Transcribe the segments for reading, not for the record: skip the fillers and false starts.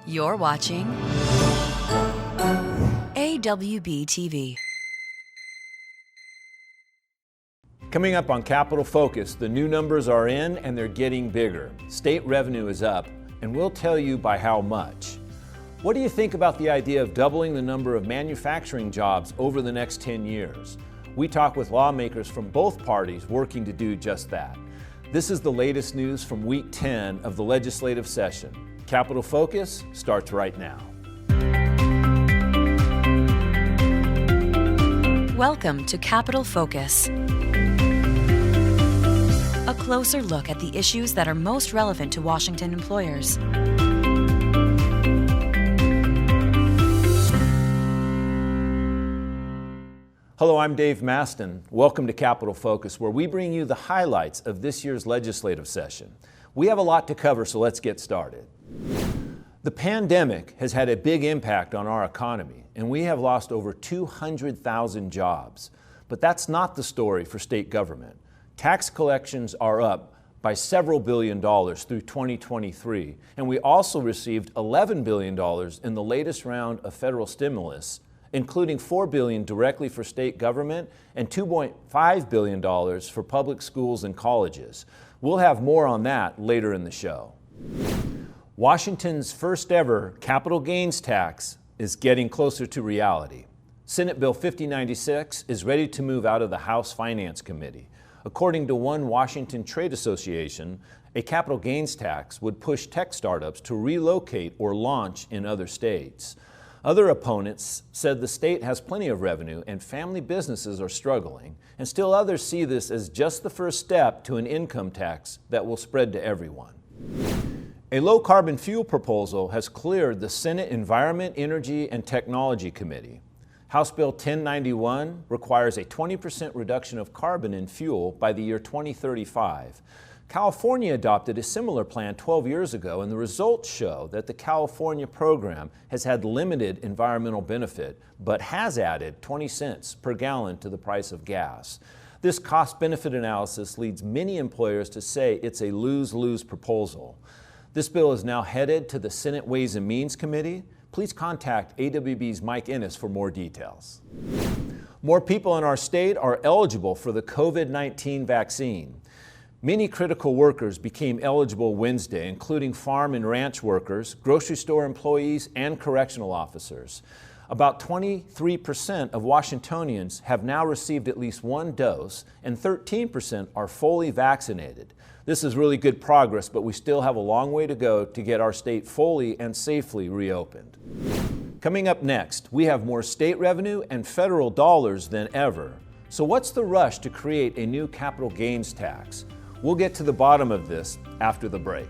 You're watching AWB TV. Coming up on Capital Focus, the new numbers are in and they're getting bigger. State revenue is up, and we'll tell you by how much. What do you think about the idea of doubling the number of manufacturing jobs over the next 10 years? We talk with lawmakers from both parties working to do just that. This is the latest news from week 10 of the legislative session. Capital Focus starts right now. Welcome to Capital Focus. A closer look at the issues that are most relevant to Washington employers. Hello, I'm Dave Maston. Welcome to Capital Focus, where we bring you the highlights of this year's legislative session. We have a lot to cover, so let's get started. The pandemic has had a big impact on our economy, and we have lost over 200,000 jobs. But that's not the story for state government. Tax collections are up by several $billion through 2023, and we also received $11 billion in the latest round of federal stimulus, including $4 billion directly for state government and $2.5 billion for public schools and colleges. We'll have more on that later in the show. Washington's first ever capital gains tax is getting closer to reality. Senate Bill 5096 is ready to move out of the House Finance Committee. According to one Washington trade association, a capital gains tax would push tech startups to relocate or launch in other states. Other opponents said the state has plenty of revenue and family businesses are struggling, and still others see this as just the first step to an income tax that will spread to everyone. A low-carbon fuel proposal has cleared the Senate Environment, Energy, and Technology Committee. House Bill 1091 requires a 20% reduction of carbon in fuel by the year 2035. California adopted a similar plan 12 years ago, and the results show that the California program has had limited environmental benefit, but has added 20 cents per gallon to the price of gas. This cost-benefit analysis leads many employers to say it's a lose-lose proposal. This bill is now headed to the Senate Ways and Means Committee. Please contact AWB's Mike Ennis for more details. More people in our state are eligible for the COVID-19 vaccine. Many critical workers became eligible Wednesday, including farm and ranch workers, grocery store employees, and correctional officers. About 23% of Washingtonians have now received at least one dose, and 13% are fully vaccinated. This is really good progress, but we still have a long way to go to get our state fully and safely reopened. Coming up next, we have more state revenue and federal dollars than ever. So what's the rush to create a new capital gains tax? We'll get to the bottom of this after the break.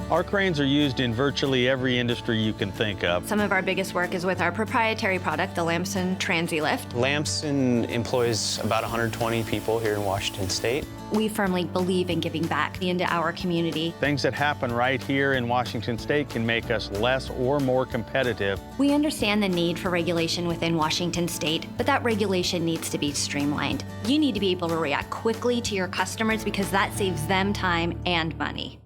Our cranes are used in virtually every industry you can think of. Some of our biggest work is with our proprietary product, the Lamson TransiLift. Lamson employs about 120 people here in Washington State. We firmly believe in giving back into our community. Things that happen right here in Washington State can make us less or more competitive. We understand the need for regulation within Washington State, but that regulation needs to be streamlined. You need to be able to react quickly to your customers because that saves them time and money.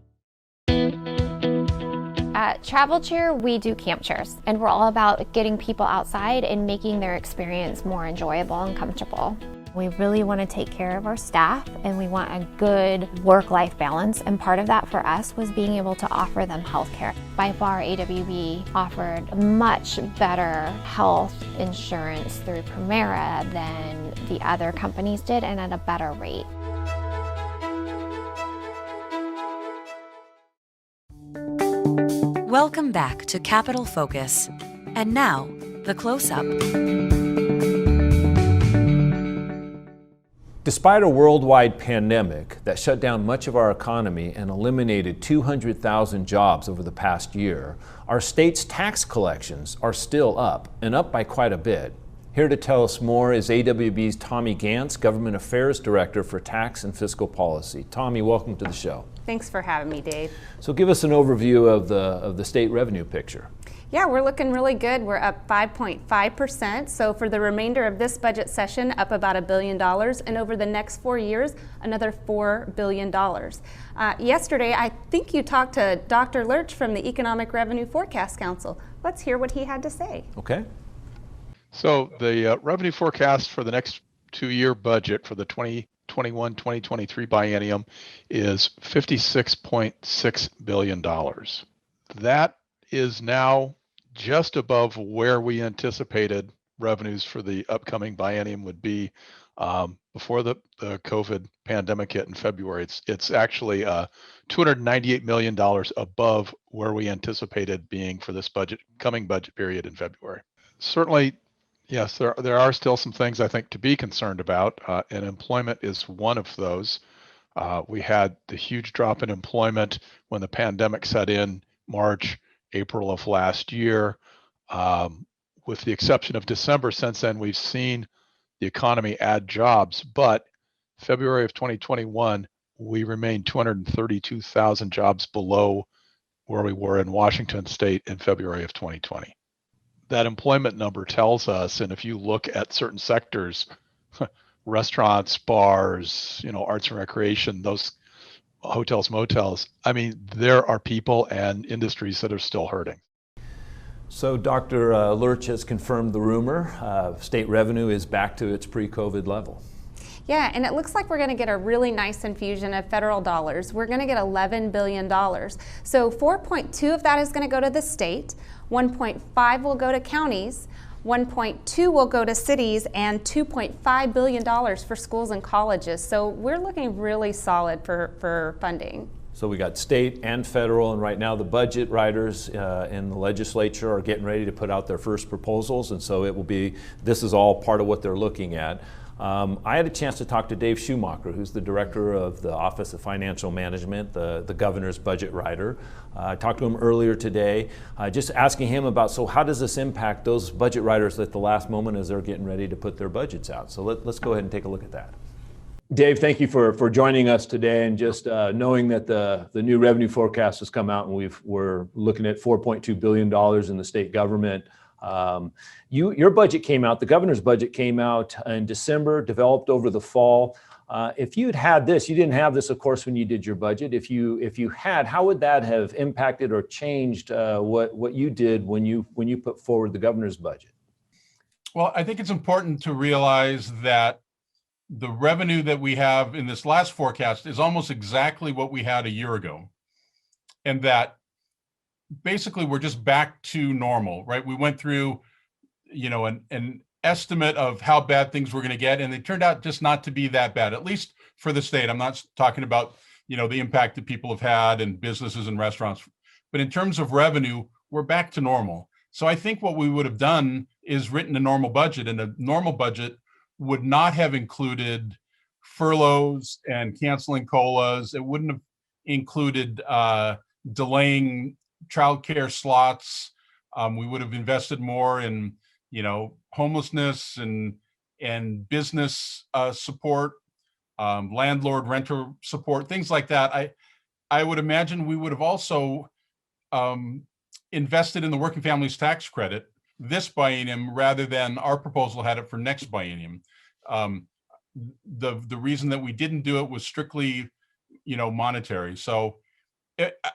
At Travel Cheer, we do camp chairs, and we're all about getting people outside and making their experience more enjoyable and comfortable. We really want to take care of our staff, and we want a good work-life balance, and part of that for us was being able to offer them health care. By far, AWB offered much better health insurance through Primera than the other companies did, and at a better rate. Welcome back to Capital Focus. And now, the close-up. Despite a worldwide pandemic that shut down much of our economy and eliminated 200,000 jobs over the past year, our state's tax collections are still up, and up by quite a bit. Here to tell us more is AWB's Tommy Gantz, Government Affairs Director for Tax and Fiscal Policy. Tommy, welcome to the show. Thanks for having me, Dave. So give us an overview of the state revenue picture. Yeah, we're looking really good. We're up 5.5%. So for the remainder of this budget session, up about $1 billion. And over the next 4 years, another $4 billion. Yesterday, I think you talked to Dr. Lurch from the Economic Revenue Forecast Council. Let's hear what he had to say. Okay. So the revenue forecast for the next 2-year budget for the 2021-2023 biennium is $56.6 billion. That is now just above where we anticipated revenues for the upcoming biennium would be before the COVID pandemic hit in February. It's actually $298 million above where we anticipated being for this coming budget period in February. Certainly, yes, there are still some things I think to be concerned about, and employment is one of those. We had the huge drop in employment when the pandemic set in March, April of last year. With the exception of December, since then we've seen the economy add jobs, but February of 2021, we remained 232,000 jobs below where we were in Washington State in February of 2020. That employment number tells us, and if you look at certain sectors, restaurants, bars, arts and recreation, those hotels, motels, I mean, there are people and industries that are still hurting. So Dr. Lurch has confirmed the rumor. State revenue is back to its pre-COVID level. Yeah, and it looks like we're going to get a really nice infusion of federal dollars. We're going to get $11 billion. So 4.2 of that is going to go to the state, 1.5 will go to counties, 1.2 will go to cities, and $2.5 billion for schools and colleges. So we're looking really solid for funding. So we got state and federal, and right now the budget writers in the legislature are getting ready to put out their first proposals, and so this is all part of what they're looking at. I had a chance to talk to Dave Schumacher, who's the director of the Office of Financial Management, the governor's budget writer. I talked to him earlier today, just asking him about, so how does this impact those budget writers at the last moment as they're getting ready to put their budgets out? So let's go ahead and take a look at that. Dave, thank you for joining us today, and just knowing that the new revenue forecast has come out, and we're looking at $4.2 billion in the state government. Your budget came out, the governor's budget came out in December, developed over the fall. If you'd had this, you didn't have this, of course, when you did your budget. If you had, how would that have impacted or changed what you did when you put forward the governor's budget? Well, I think it's important to realize that the revenue that we have in this last forecast is almost exactly what we had a year ago. And that basically we're just back to normal, right? We went through, an estimate of how bad things were going to get, and it turned out just not to be that bad, at least for the state. I'm not talking about, the impact that people have had and businesses and restaurants, but in terms of revenue, we're back to normal. So I think what we would have done is written a normal budget, and a normal budget would not have included furloughs and canceling COLAs. It wouldn't have included delaying childcare slots. We would have invested more in, homelessness and business support, landlord renter support, things like that. I would imagine we would have also invested in the working families tax credit this biennium rather than our proposal had it for next biennium. The reason that we didn't do it was strictly, monetary. So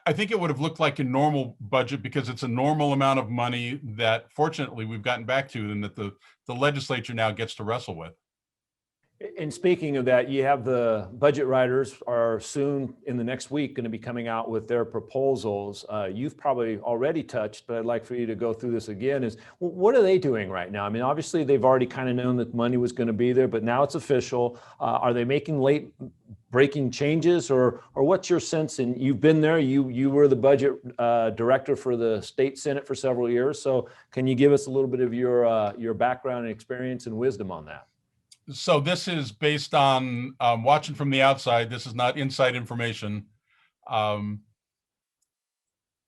I think it would have looked like a normal budget because it's a normal amount of money that fortunately we've gotten back to and that the legislature now gets to wrestle with. And speaking of that, you have the budget writers are soon in the next week going to be coming out with their proposals. You've probably already touched, but I'd like for you to go through this again. What are they doing right now? I mean, obviously they've already kind of known that money was going to be there, but now it's official. Are they making late breaking changes, or what's your sense? And you've been there. You were the budget director for the state Senate for several years. So can you give us a little bit of your background and experience and wisdom on that? So this is based on watching from the outside. This is not inside information. I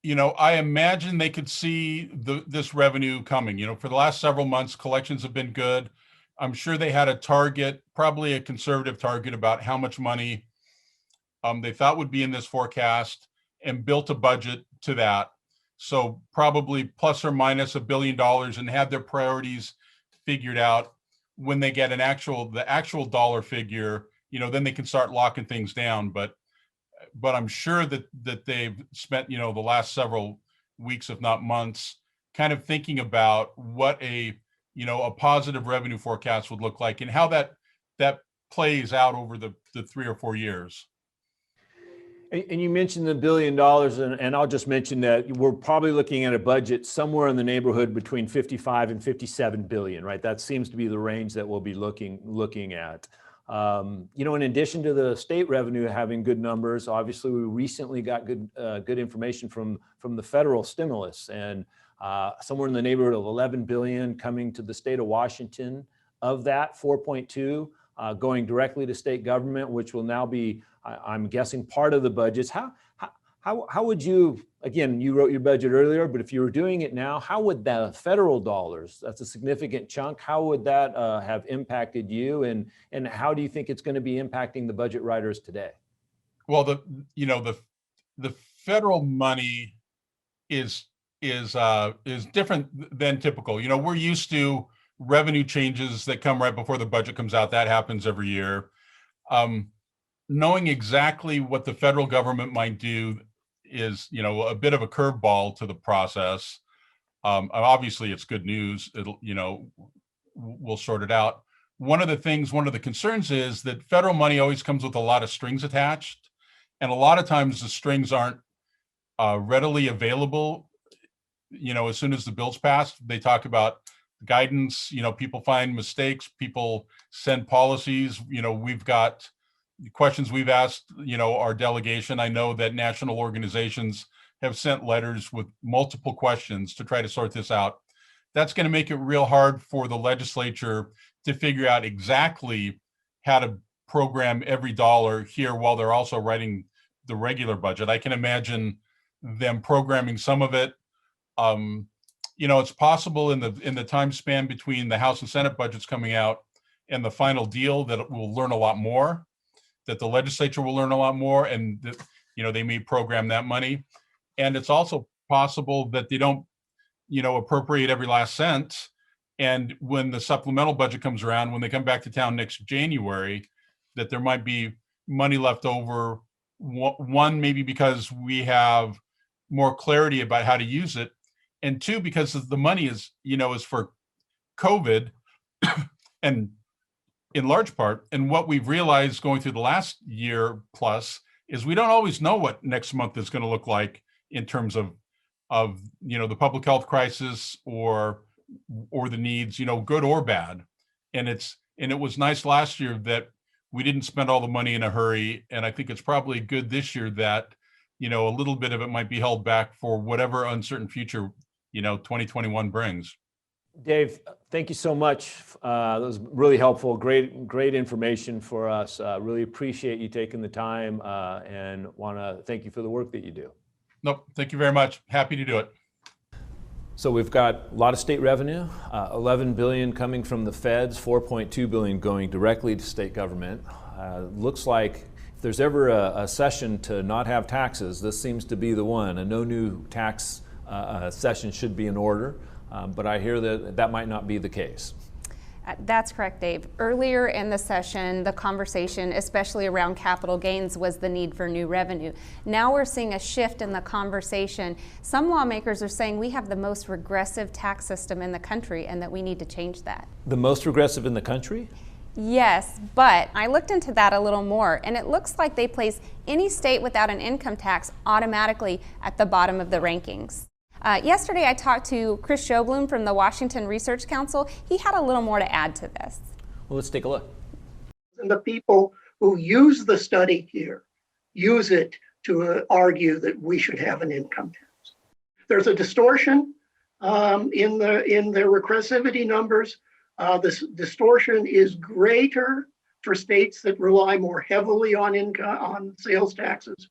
imagine they could see this revenue coming. For the last several months, collections have been good. I'm sure they had a target, probably a conservative target, about how much money they thought would be in this forecast and built a budget to that. So probably plus or minus $1 billion, and have their priorities figured out. When they get the actual dollar figure, then they can start locking things down. But I'm sure that they've spent, the last several weeks, if not months, kind of thinking about what a positive revenue forecast would look like and how that plays out over the 3 or 4 years. And you mentioned the $1 billion, and I'll just mention that we're probably looking at a budget somewhere in the neighborhood between 55 and 57 billion, right? That seems to be the range that we'll be looking at. In addition to the state revenue having good numbers, obviously we recently got good information from the federal stimulus, and somewhere in the neighborhood of 11 billion coming to the state of Washington. Of that, 4.2 going directly to state government, which will now be, I'm guessing, part of the budgets. How would you, again, you wrote your budget earlier, but if you were doing it now, how would the federal dollars, that's a significant chunk, how would that have impacted you, and how do you think it's going to be impacting the budget writers today? Well, the federal money is different than typical. We're used to revenue changes that come right before the budget comes out. That happens every year. Knowing exactly what the federal government might do is, a bit of a curveball to the process. Obviously, it's good news. It'll, we'll sort it out. One of the concerns is that federal money always comes with a lot of strings attached, and a lot of times the strings aren't readily available. As soon as the bill's passed, they talk about guidance. People find mistakes. People send policies. We've got questions we've asked, our delegation. I know that national organizations have sent letters with multiple questions to try to sort this out. That's going to make it real hard for the legislature to figure out exactly how to program every dollar here while they're also writing the regular budget. I can imagine them programming some of it. It's possible in the time span between the House and Senate budgets coming out and the final deal that we'll learn a lot more, that the legislature will learn a lot more, and that, they may program that money. And it's also possible that they don't, appropriate every last cent. And when the supplemental budget comes around, when they come back to town next January, that there might be money left over. One, maybe because we have more clarity about how to use it. And two, because the money is for COVID and in large part. And what we've realized going through the last year plus is we don't always know what next month is going to look like in terms of the public health crisis or the needs, good or bad. And it was nice last year that we didn't spend all the money in a hurry. And I think it's probably good this year that, a little bit of it might be held back for whatever uncertain future, 2021 brings. Dave, thank you so much. That was really helpful. Great information for us. Really appreciate you taking the time and want to thank you for the work that you do. Nope. Thank you very much. Happy to do it. So we've got a lot of state revenue, 11 billion coming from the feds, 4.2 billion going directly to state government. Looks like if there's ever a session to not have taxes, this seems to be the one. A no new tax session should be in order. But I hear that might not be the case. That's correct, Dave. Earlier in the session, the conversation, especially around capital gains, was the need for new revenue. Now we're seeing a shift in the conversation. Some lawmakers are saying we have the most regressive tax system in the country and that we need to change that. The most regressive in the country? Yes, but I looked into that a little more, and it looks like they place any state without an income tax automatically at the bottom of the rankings. Yesterday, I talked to Chris Sjoblom from the Washington Research Council. He had a little more to add to this. Well, let's take a look. And the people who use the study here use it to argue that we should have an income tax. There's a distortion in the regressivity numbers. This distortion is greater for states that rely more heavily on income, on sales taxes.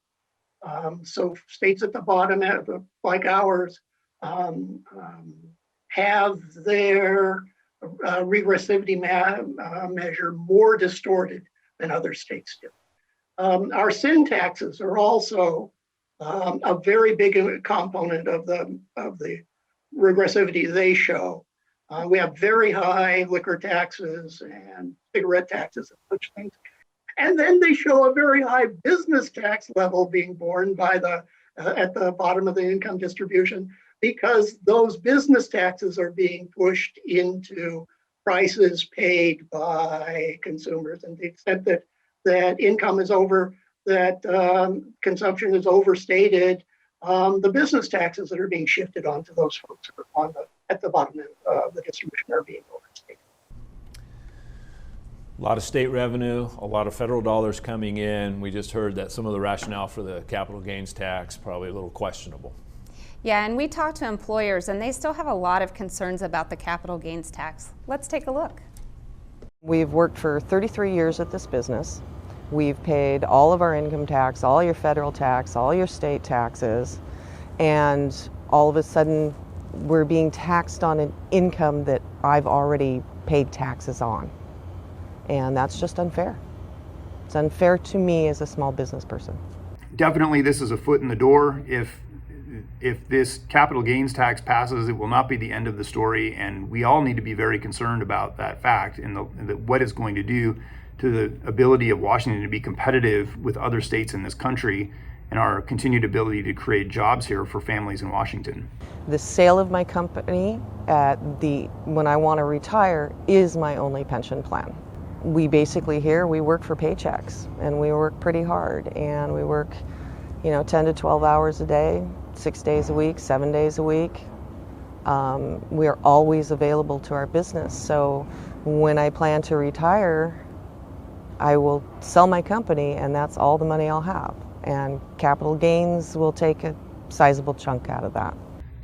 So states at the bottom, like ours, have their regressivity measure more distorted than other states do. Our sin taxes are also a very big component of the regressivity they show. We have very high liquor taxes and cigarette taxes and such things. And then they show a very high business tax level being borne by at the bottom of the income distribution, because those business taxes are being pushed into prices paid by consumers. And to the extent that income is consumption is overstated, the business taxes that are being shifted onto those folks at the bottom end of the distribution are being overstated. A lot of state revenue, a lot of federal dollars coming in. We just heard that some of the rationale for the capital gains tax probably a little questionable. Yeah, and we talked to employers, and they still have a lot of concerns about the capital gains tax. Let's take a look. We've worked for 33 years at this business. We've paid all of our income tax, all your federal tax, all your state taxes, and all of a sudden we're being taxed on an income that I've already paid taxes on. And that's just unfair. It's unfair to me as a small business person. Definitely this is a foot in the door. If this capital gains tax passes, it will not be the end of the story, and we all need to be very concerned about that fact and what it's going to do to the ability of Washington to be competitive with other states in this country and our continued ability to create jobs here for families in Washington. The sale of my company when I want to retire is my only pension plan. We basically we work for paychecks, and we work pretty hard, and we work 10 to 12 hours a day, 6 days a week, 7 days a week. We are always available to our business. So when I plan to retire, I will sell my company, and that's all the money I'll have. And capital gains will take a sizable chunk out of that.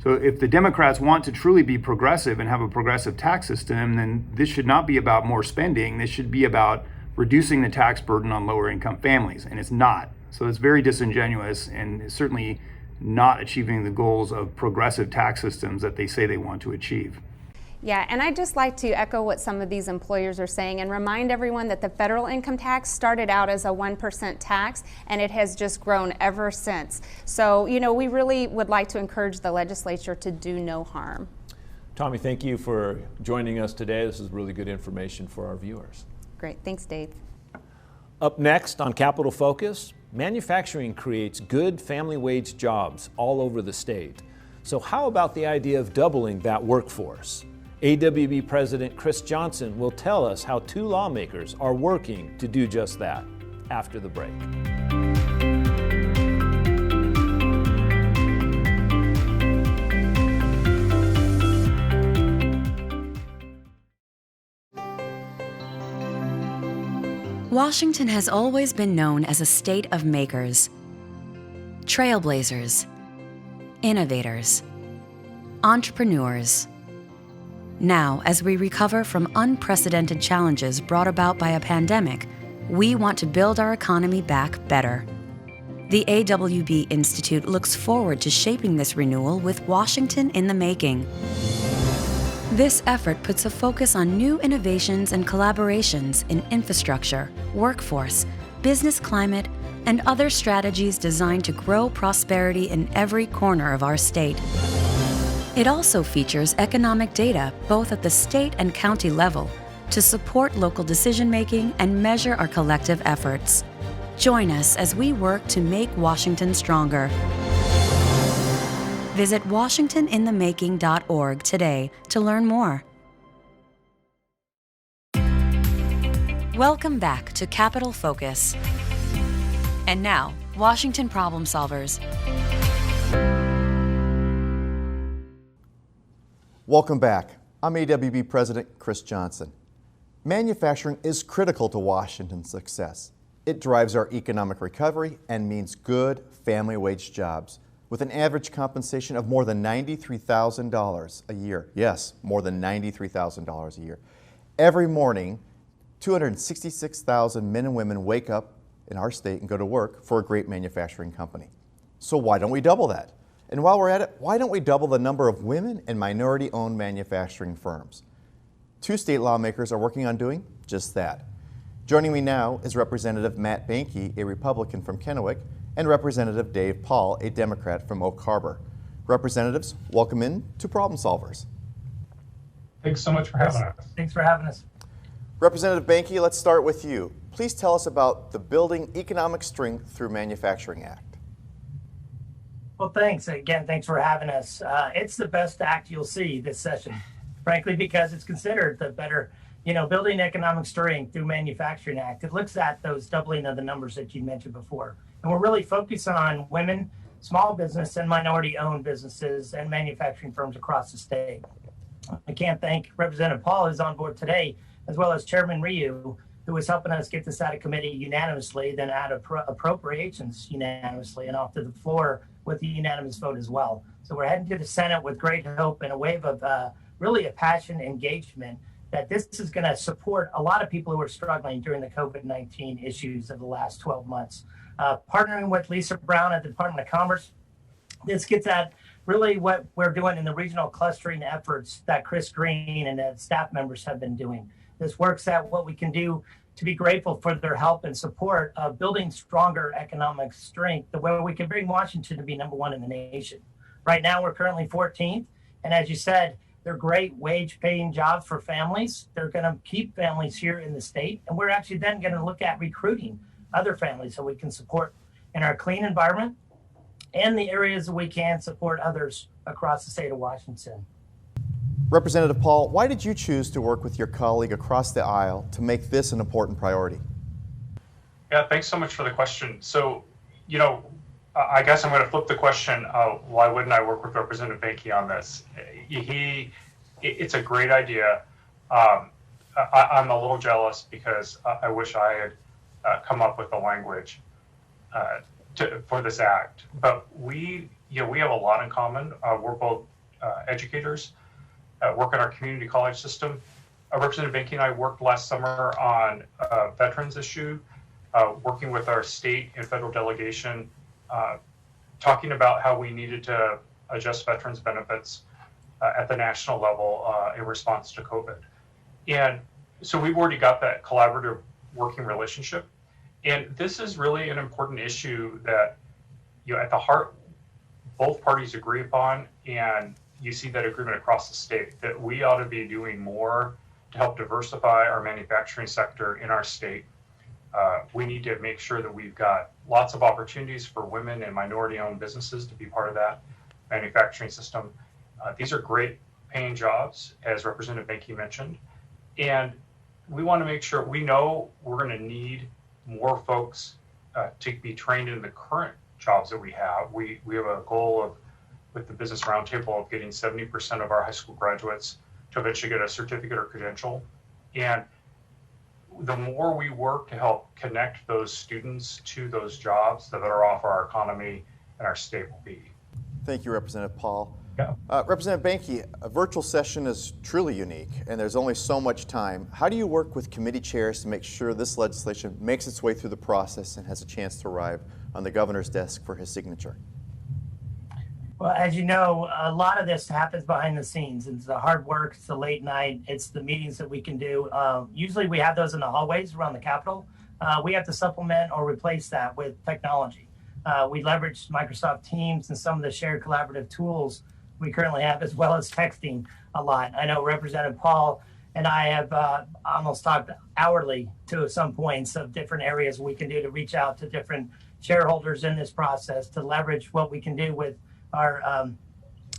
So if the Democrats want to truly be progressive and have a progressive tax system, then this should not be about more spending. This should be about reducing the tax burden on lower income families, and it's not. So it's very disingenuous and certainly not achieving the goals of progressive tax systems that they say they want to achieve. Yeah, and I'd just like to echo what some of these employers are saying and remind everyone that the federal income tax started out as a 1% tax, and it has just grown ever since. So, we really would like to encourage the legislature to do no harm. Tommy, thank you for joining us today. This is really good information for our viewers. Great, thanks, Dave. Up next on Capital Focus, manufacturing creates good family wage jobs all over the state. So how about the idea of doubling that workforce? AWB President Chris Johnson will tell us how two lawmakers are working to do just that after the break. Washington has always been known as a state of makers, trailblazers, innovators, entrepreneurs. Now, as we recover from unprecedented challenges brought about by a pandemic, we want to build our economy back better. The AWB Institute looks forward to shaping this renewal with Washington in the making. This effort puts a focus on new innovations and collaborations in infrastructure, workforce, business climate, and other strategies designed to grow prosperity in every corner of our state. It also features economic data both at the state and county level to support local decision-making and measure our collective efforts. Join us as we work to make Washington stronger. Visit WashingtonInTheMaking.org today to learn more. Welcome back to Capital Focus. And now, Washington Problem Solvers. Welcome back. I'm AWB President Chris Johnson. Manufacturing is critical to Washington's success. It drives our economic recovery and means good family wage jobs with an average compensation of more than $93,000 a year. Yes, more than $93,000 a year. Every morning, 266,000 men and women wake up in our state and go to work for a great manufacturing company. So why don't we double that? And while we're at it, why don't we double the number of women and minority-owned manufacturing firms? Two state lawmakers are working on doing just that. Joining me now is Representative Matt Boehnke, a Republican from Kennewick, and Representative Dave Paul, a Democrat from Oak Harbor. Representatives, welcome in to Problem Solvers. Thanks so much for having us. Thanks for having us. Representative Boehnke, let's start with you. Please tell us about the Building Economic Strength Through Manufacturing Act. Well, thanks. Again, thanks for having us. It's the best act you'll see this session, frankly, because it's considered the better, Building Economic Strength Through Manufacturing Act. It looks at those doubling of the numbers that you mentioned before. And we're really focused on women, small business and minority-owned businesses and manufacturing firms across the state. I can't thank Representative Paul, who's on board today, as well as Chairman Ryu, who is helping us get this out of committee unanimously, then out of appropriations unanimously, and off to the floor with the unanimous vote as well. So we're heading to the Senate with great hope and a wave of really a passion engagement that this is going to support a lot of people who are struggling during the COVID-19 issues of the last 12 months. Partnering with Lisa Brown at the Department of Commerce, this gets at really what we're doing in the regional clustering efforts that Chris Green and the staff members have been doing. This works at what we can do to be grateful for their help and support of building stronger economic strength, the way we can bring Washington to be #1 in the nation. Right now, we're currently 14th. And as you said, they're great wage paying jobs for families. They're going to keep families here in the state. And we're actually then going to look at recruiting other families so we can support in our clean environment and the areas that we can support others across the state of Washington. Representative Paul, why did you choose to work with your colleague across the aisle to make this an important priority? Yeah, thanks so much for the question. So, I guess I'm going to flip the question. Why wouldn't I work with Representative Boehnke on this? It's a great idea. I'm a little jealous because I wish I had come up with the language for this act. But we have a lot in common. We're both educators. Work in our community college system. Representative Boehnke and I worked last summer on a veterans issue, working with our state and federal delegation, talking about how we needed to adjust veterans benefits at the national level in response to COVID. And so we've already got that collaborative working relationship. And this is really an important issue that, at the heart, both parties agree upon, and you see that agreement across the state that we ought to be doing more to help diversify our manufacturing sector in our state. We need to make sure that we've got lots of opportunities for women and minority-owned businesses to be part of that manufacturing system. These are great paying jobs, as Representative Boehnke mentioned, and we want to make sure we know we're going to need more folks to be trained in the current jobs that we have. We have a goal of, with the Business Roundtable, of getting 70% of our high school graduates to eventually get a certificate or credential. And the more we work to help connect those students to those jobs, the better off our economy and our state will be. Thank you, Representative Paul. Yeah. Representative Boehnke, a virtual session is truly unique, and there's only so much time. How do you work with committee chairs to make sure this legislation makes its way through the process and has a chance to arrive on the governor's desk for his signature? Well, as you know, a lot of this happens behind the scenes. It's the hard work, it's the late night, it's the meetings that we can do. Usually we have those in the hallways around the Capitol. We have to supplement or replace that with technology. We leverage Microsoft Teams and some of the shared collaborative tools we currently have, as well as texting a lot. I know Representative Paul and I have almost talked hourly to some points of different areas we can do to reach out to different shareholders in this process, to leverage what we can do with our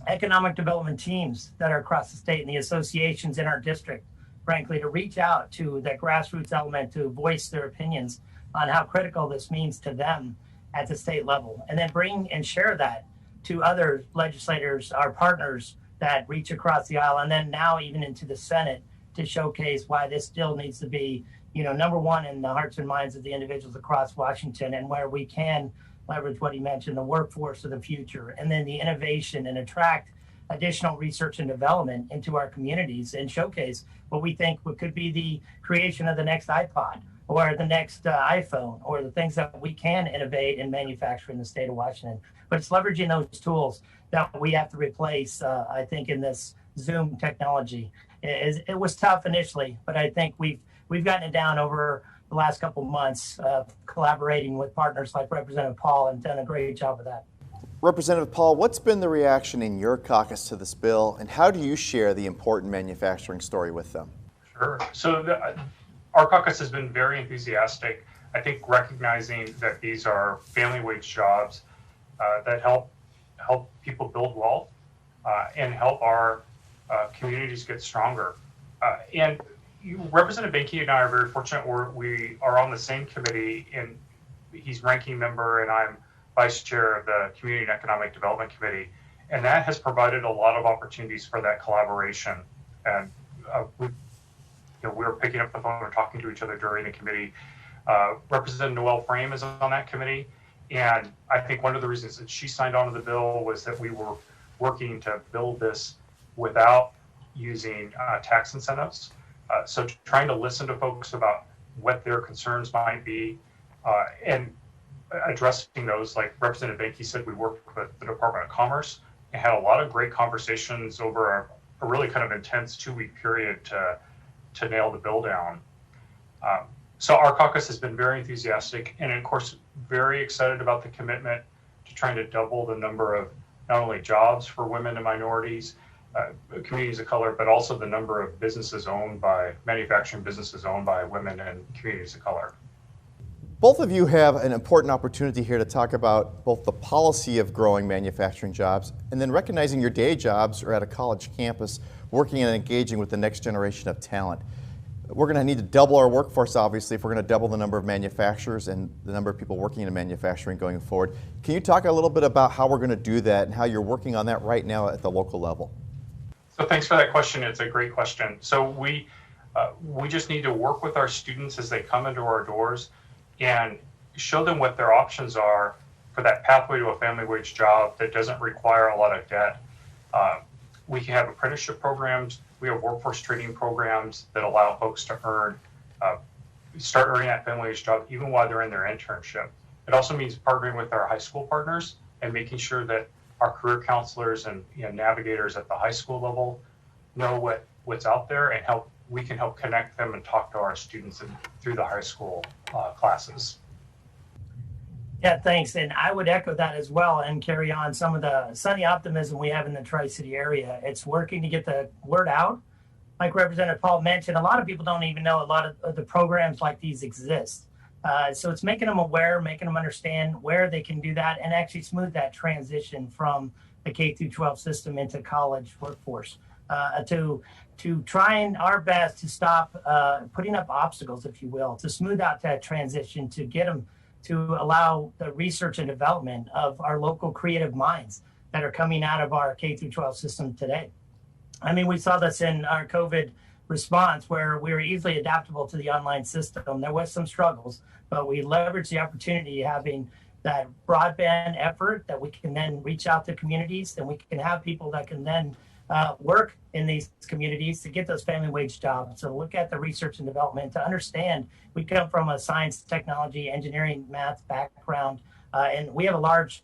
economic development teams that are across the state and the associations in our district, frankly, to reach out to that grassroots element to voice their opinions on how critical this means to them at the state level, and then bring and share that to other legislators, our partners that reach across the aisle, and then now even into the Senate to showcase why this still needs to be, #1 in the hearts and minds of the individuals across Washington, and where we can leverage what he mentioned, the workforce of the future, and then the innovation, and attract additional research and development into our communities and showcase what we think could be the creation of the next iPod or the next iPhone, or the things that we can innovate and manufacture in the state of Washington. But it's leveraging those tools that we have to replace, I think, in this Zoom technology. It was tough initially, but I think we've gotten it down over the the last couple of months, collaborating with partners like Representative Paul, and done a great job of that. Representative Paul, what's been the reaction in your caucus to this bill, and how do you share the important manufacturing story with them? Sure. So our caucus has been very enthusiastic. I think recognizing that these are family wage jobs that help people build wealth and help our communities get stronger. And Representative Boehnke and I are very fortunate. We are on the same committee, and he's ranking member, and I'm vice chair of the Community and Economic Development Committee. And that has provided a lot of opportunities for that collaboration. And we're picking up the phone and talking to each other during the committee. Representative Noel Frame is on that committee. And I think one of the reasons that she signed on to the bill was that we were working to build this without using tax incentives. So trying to listen to folks about what their concerns might be and addressing those, like Representative Boehnke said, we worked with the Department of Commerce and had a lot of great conversations over a really kind of intense 2-week period to nail the bill down. So our caucus has been very enthusiastic and, of course, very excited about the commitment to trying to double the number of not only jobs for women and minorities, communities of color, but also the number of manufacturing businesses owned by women and communities of color. Both of you have an important opportunity here to talk about both the policy of growing manufacturing jobs and then recognizing your day jobs are at a college campus working and engaging with the next generation of talent. We're going to need to double our workforce, obviously, if we're going to double the number of manufacturers and the number of people working in manufacturing going forward. Can you talk a little bit about how we're going to do that and how you're working on that right now at the local level? So thanks for that question. It's a great question. So we just need to work with our students as they come into our doors and show them what their options are for that pathway to a family wage job that doesn't require a lot of debt. We can have apprenticeship programs. We have workforce training programs that allow folks to start earning that family wage job even while they're in their internship. It also means partnering with our high school partners and making sure that our career counselors and navigators at the high school level know what's out there and we can help connect them and talk to our students through the high school classes. Yeah, thanks. And I would echo that as well and carry on some of the sunny optimism we have in the Tri-City area. It's working to get the word out. Like Representative Paul mentioned, a lot of people don't even know a lot of the programs like these exist. So it's making them aware, making them understand where they can do that and actually smooth that transition from the K-12 system into college workforce. To trying our best to stop putting up obstacles, if you will, to smooth out that transition, to get them to allow the research and development of our local creative minds that are coming out of our K-12 system today. I mean, we saw this in our COVID response where we were easily adaptable to the online system. There was some struggles, but we leveraged the opportunity having that broadband effort that we can then reach out to communities, and we can have people that can then work in these communities to get those family wage jobs. So look at the research and development to understand we come from a science, technology, engineering, math background, and we have a large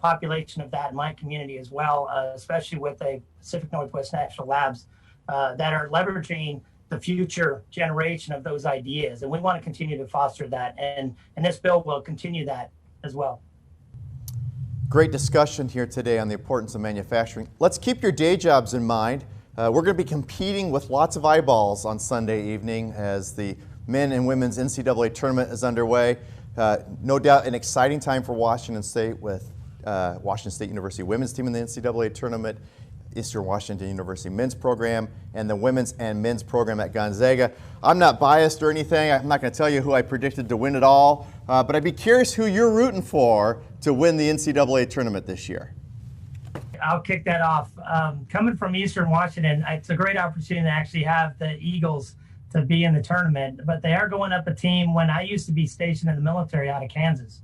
population of that in my community as well, especially with the Pacific Northwest National Labs that are leveraging the future generation of those ideas. And we want to continue to foster that. And this bill will continue that as well. Great discussion here today on the importance of manufacturing. Let's keep your day jobs in mind. We're going to be competing with lots of eyeballs on Sunday evening as the men and women's NCAA tournament is underway. No doubt an exciting time for Washington State with Washington State University women's team in the NCAA tournament, Eastern Washington University men's program, and the women's and men's program at Gonzaga. I'm not biased or anything. I'm not going to tell you who I predicted to win it all, but I'd be curious who you're rooting for to win the NCAA tournament this year. I'll kick that off. Coming from Eastern Washington, it's a great opportunity to actually have the Eagles to be in the tournament, but they are going up a team when I used to be stationed in the military out of Kansas.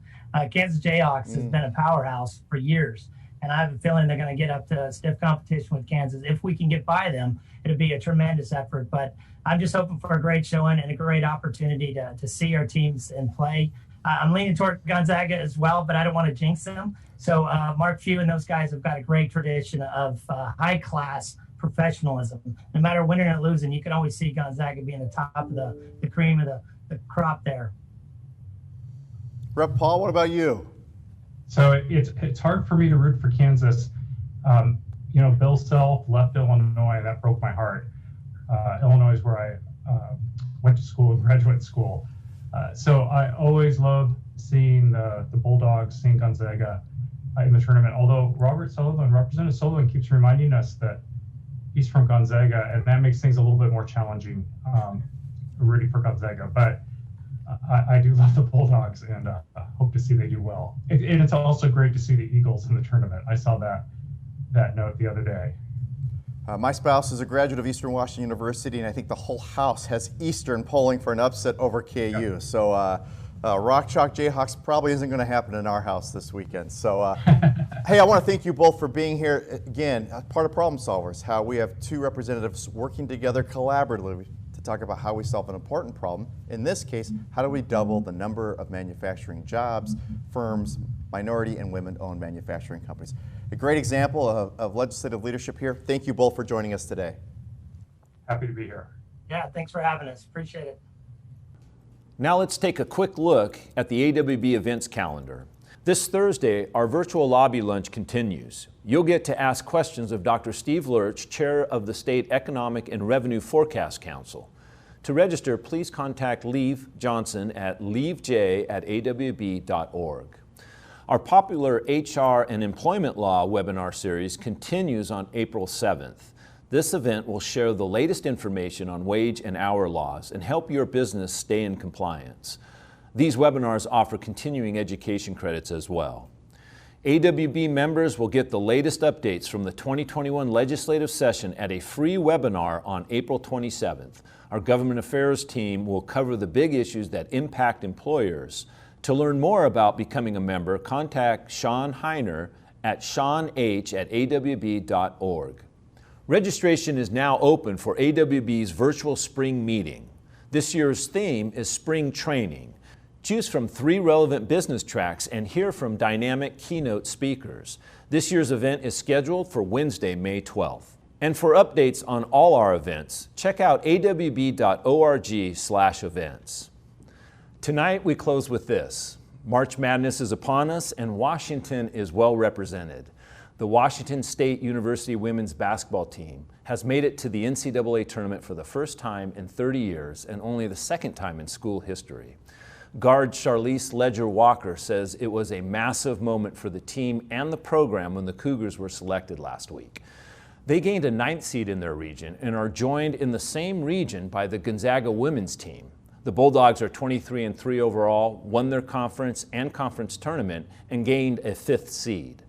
Kansas Jayhawks has been a powerhouse for years, and I have a feeling they're going to get up to stiff competition with Kansas. If we can get by them, it'll be a tremendous effort, but I'm just hoping for a great showing and a great opportunity to see our teams in play. I'm leaning toward Gonzaga as well, but I don't want to jinx them. So Mark Few and those guys have got a great tradition of high-class professionalism. No matter winning or losing, you can always see Gonzaga being the top of the cream of the crop there. Rep. Paul, what about you? So it's hard for me to root for Kansas. Bill Self left Illinois, that broke my heart. Illinois is where I went to school, graduate school. So I always love seeing the Bulldogs, seeing Gonzaga in the tournament. Although Representative Sullivan keeps reminding us that he's from Gonzaga, and that makes things a little bit more challenging, rooting for Gonzaga. But I do love the Bulldogs, and hope to see they do well. And it's also great to see the Eagles in the tournament. I saw that note the other day. My spouse is a graduate of Eastern Washington University, and I think the whole house has Eastern polling for an upset over KU. Yep. So Rock Chalk Jayhawks probably isn't going to happen in our house this weekend. So hey, I want to thank you both for being here. Again, part of Problem Solvers, how we have two representatives working together collaboratively to talk about how we solve an important problem. In this case, how do we double the number of manufacturing jobs, firms, minority and women-owned manufacturing companies. A great example of legislative leadership here. Thank you both for joining us today. Happy to be here. Yeah, thanks for having us. Appreciate it. Now let's take a quick look at the AWB events calendar. This Thursday, our virtual lobby lunch continues. You'll get to ask questions of Dr. Steve Lurch, Chair of the State Economic and Revenue Forecast Council. To register, please contact Leave Johnson at leavej@awb.org. Our popular HR and employment law webinar series continues on April 7th. This event will share the latest information on wage and hour laws and help your business stay in compliance. These webinars offer continuing education credits as well. AWB members will get the latest updates from the 2021 legislative session at a free webinar on April 27th. Our government affairs team will cover the big issues that impact employers. To learn more about becoming a member, contact Sean Heiner at seanh@awb.org. Registration is now open for AWB's virtual spring meeting. This year's theme is Spring Training. Choose from 3 relevant business tracks and hear from dynamic keynote speakers. This year's event is scheduled for Wednesday, May 12th. And for updates on all our events, check out awb.org/events. Tonight we close with this. March Madness is upon us and Washington is well represented. The Washington State University women's basketball team has made it to the NCAA tournament for the first time in 30 years and only the second time in school history. Guard Charlize Ledger-Walker says it was a massive moment for the team and the program when the Cougars were selected last week. They gained a 9th seed in their region and are joined in the same region by the Gonzaga women's team. The Bulldogs are 23-3 overall, won their conference and conference tournament, and gained a 5th seed.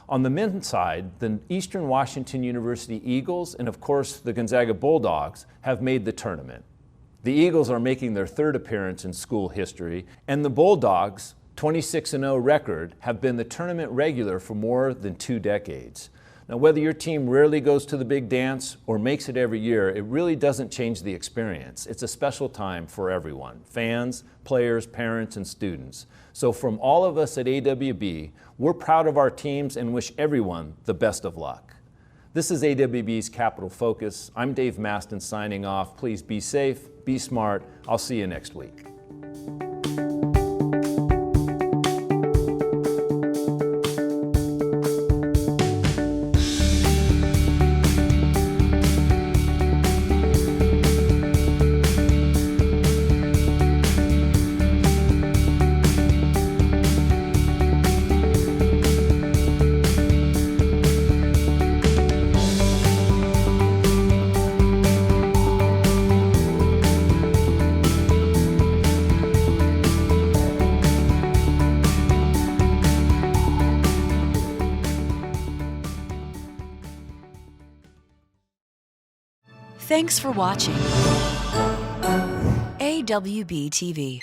On the men's side, the Eastern Washington University Eagles and of course the Gonzaga Bulldogs have made the tournament. The Eagles are making their 3rd appearance in school history, and the Bulldogs' 26-0 record have been the tournament regular for more than 2 decades. Now, whether your team rarely goes to the big dance or makes it every year, it really doesn't change the experience. It's a special time for everyone, fans, players, parents, and students. So from all of us at AWB, we're proud of our teams and wish everyone the best of luck. This is AWB's Capital Focus. I'm Dave Maston signing off. Please be safe, be smart. I'll see you next week. Thanks for watching AWB TV.